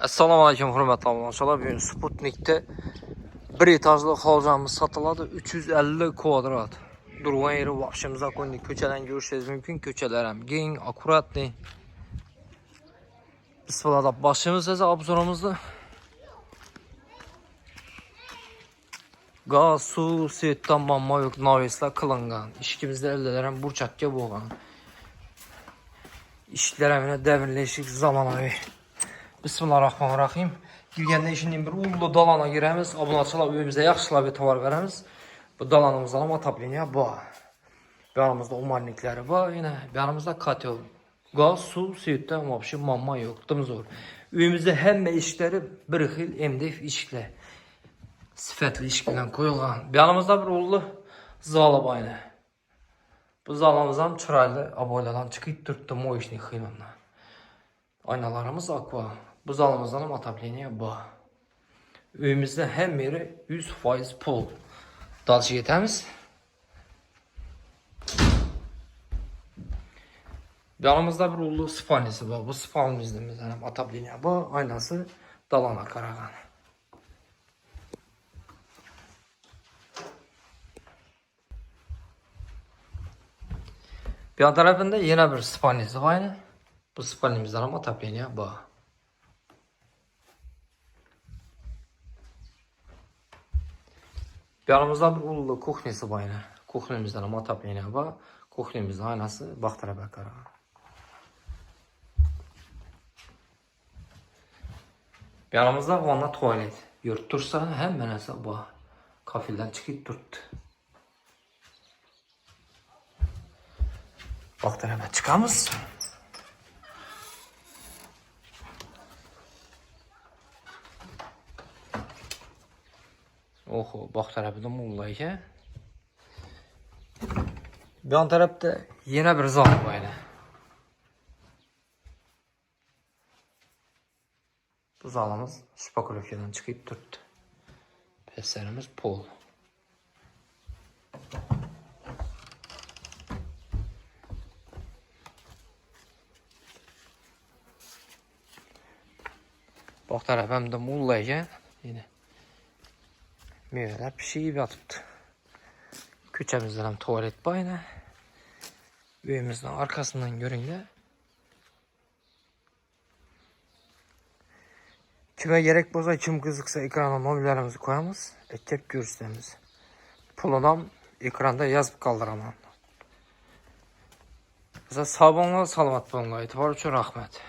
Assalamu alaykum hurmatli obunachilar. Bugun Sputnik'te bir etajlı halcamız satıladı. 350 kvadrat. Durgan yeri başımıza koyduk. Köçeden görüşürüz mümkün. Köçeler hem gen, akuratlı. Bismillah başımız size abzuramızda. Gaz, su, siyettan mamma yok. Navisler kılıngan. İşkimizde ellelerim burçakya boğan. İşler emine devirleşik zamanayı. Bismillahirrahmanirrahim. Girgəndə işinin bir ullu dalana girəmiz. Abunaçılar evimizə yaxşılar bir tovar verəmiz. Bu dalanımızdan atapleniya var. Yanımızda umarnikləri var. Yine yanımızda katel. Gaz, su, siyutdan vapşı mamma yoktum zor. Evimizdə həmmə işləri bir xil MDF işlə. Sifətli işlə koyulğan. Yanımızda bir ullu zalab aynı. Bu zalamızdan çıraylı aboyladan çıxıb durttum o işini xıymanla. Aynalarımız aqua. Bu zalımızdan hem atapleniya bu. Evimizde hem yeri 100% pul. Dalşı yetemiz. Yanımızda bir ulu spalnisi var. Bu spalnimizden hem atapleniya bu. Aynası dalana karagan. Bir yan tarafında yine bir spalnisi var yine. Bu spalnimizden hem atapleniya bu. Yanımızda bir ulu kuhnesi var yine. Kuhnimizden ama atapleniya bu. Kuhnimizden aynası baktara bakara. Yanımızda vanna tuvalet. Yurttursa hemen hesap bu. Kafilden çıkıp durdu. Baktara bakara çıkamız. Oho, bak tarafı da muğla ki. Bir an tarafta yine bir zal var. Bu zalımız şpakulökeden çıkıp durdu. Peslerimiz pol. Bak tarafı hem de muğla ki. Yine. Meyveler pişiyip yatıptı. Küçemizden hem tuvalet bayına. Evimizin arkasından görünce. Kime gerek boza kim kızıksa ekrana mobilyalarımızı koyamız. Ekip görüşlerimiz. Pulundan ekranda yazıp kaldıramam. Mesela sabunla salamat bulunğa etibar üçün rahmet.